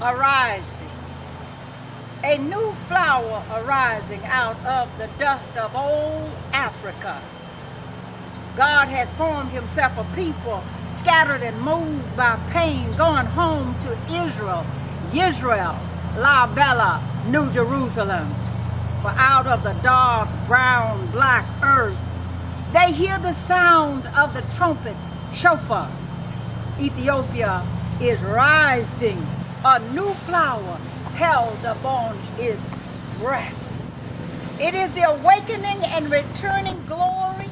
arising. A new flower arising out of the dust of old Africa. God has formed himself a people scattered and moved by pain, going home to Israel, La Bella, New Jerusalem. For out of the dark, brown, black earth, they hear the sound of the trumpet, shofar. Ethiopia is rising, a new flower held upon its breast. It is the awakening and returning glory.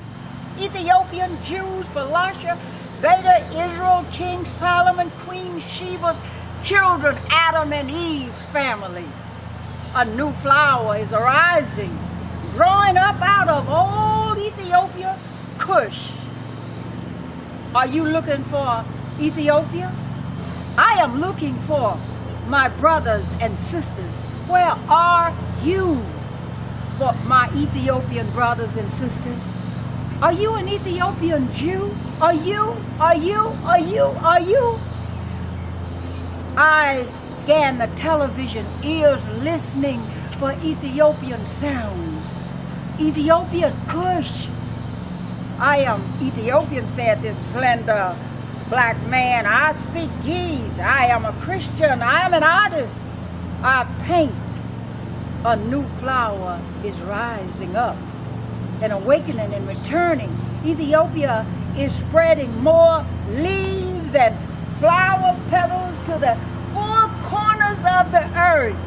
Ethiopian Jews, Phalasha, Beta, Israel, King Solomon, Queen Sheba's children, Adam and Eve's family. A new flower is arising, growing up out of old Ethiopia, Cush. Are you looking for Ethiopia? I am looking for my brothers and sisters. Where are you, for my Ethiopian brothers and sisters? Are you an Ethiopian Jew? Are you? Eyes scan the television, ears listening for Ethiopian sounds. Ethiopian Kush. I am Ethiopian, said this slender black man. I speak Ge'ez. I am a Christian. I am an artist. I paint. A new flower is rising up and awakening and returning. Ethiopia is spreading more leaves and flower petals to the four corners of the earth.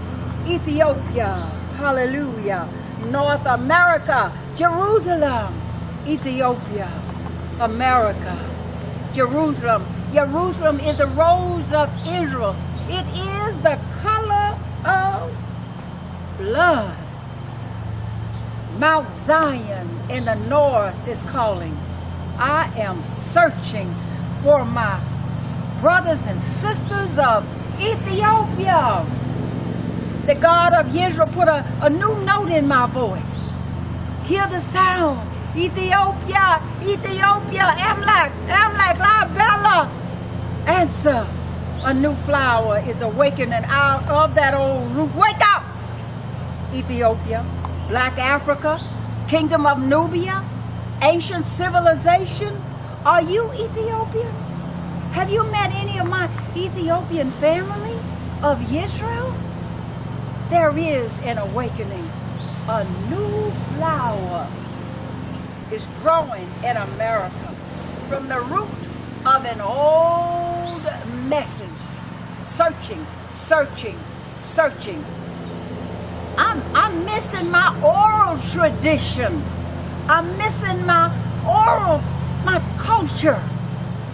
Ethiopia, hallelujah. North America, Jerusalem, Ethiopia, America, Jerusalem. Jerusalem is the rose of Israel. It is the color of blood. Mount Zion in the north is calling. I am searching for my brothers and sisters of Ethiopia. The God of Israel put a new note in my voice. Hear the sound. Ethiopia, Ethiopia, Amlak, La Bella. Answer. A new flower is awakening out of that old root. Wake up! Ethiopia, Black Africa, Kingdom of Nubia, ancient civilization. Are you Ethiopian? Have you met any of my Ethiopian family of Israel? There is an awakening. A new flower is growing in America from the root of an old message. Searching. I'm missing my oral tradition. I'm missing my culture.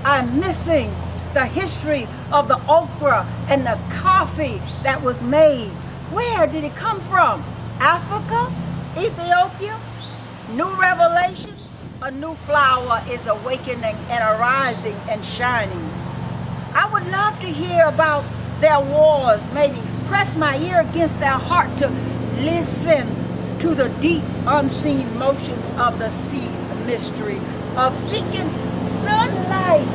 I'm missing the history of the okra and the coffee that was made. Where did it come from? Africa? Ethiopia? New revelation? A new flower is awakening and arising and shining. I would love to hear about their wars, maybe press my ear against their heart to listen to the deep unseen motions of the sea mystery, of seeking sunlight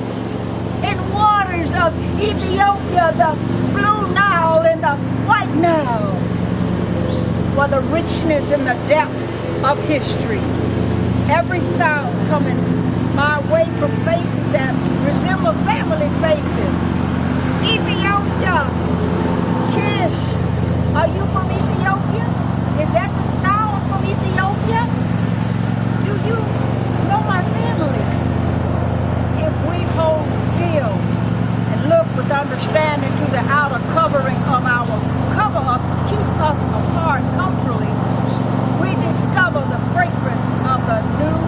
in waters of Ethiopia, the blue Nile and the white Nile, for the richness and the depth of history. Every sound coming my way from faces that resemble family faces. Ethiopia, Kish, are you from Ethiopia? Is that the sound from Ethiopia? Do you know my family? If we hold still and look with understanding to the outer covering of our cover-up, keep us apart culturally, we discover the fragrance of the new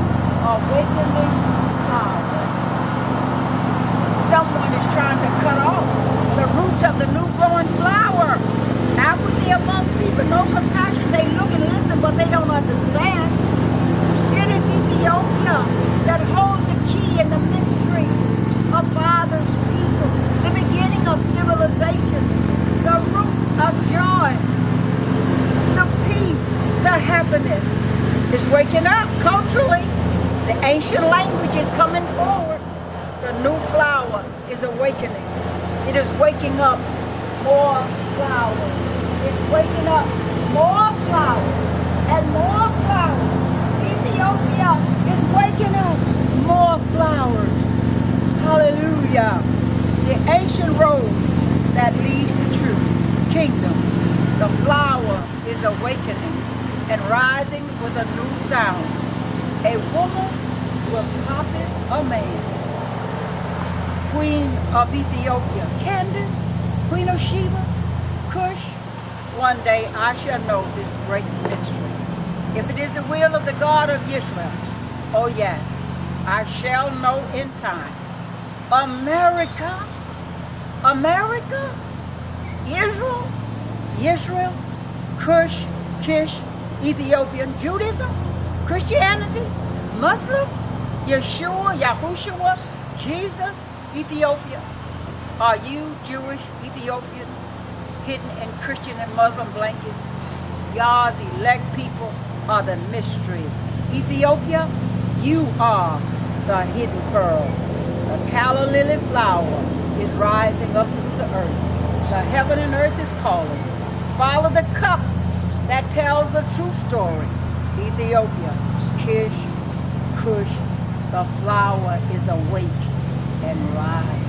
awakening flower. Someone is trying to cut off the roots of the new growing flower. Apathy among people, no compassion. They look and listen, but they don't understand. It is Ethiopia that holds the key and the mystery of Father's people, the beginning of civilization, the root of joy, the peace, the happiness is waking up culturally. The ancient language is coming forward. The new flower is awakening. It is waking up more flowers. It's waking up more flowers and more flowers. Ethiopia is waking up more flowers. Hallelujah. The ancient road that leads to true kingdom. The flower is awakening and rising with a new sound. A woman will compass a man. Queen of Ethiopia, Candace, Queen of Sheba, Cush. One day I shall know this great mystery. If it is the will of the God of Israel, oh yes, I shall know in time. America, Israel, Cush, Kish, Ethiopian, Judaism, Christianity, Muslim, Yeshua, Yahushua, Jesus, Ethiopia. Are you Jewish, Ethiopian, hidden in Christian and Muslim blankets? Yah's elect people are the mystery. Ethiopia, you are the hidden pearl. The calla lily flower is rising up through the earth. The heaven and earth is calling. Follow the cup that tells the true story. Ethiopia, Kish, Cush, the flower is awake and rise.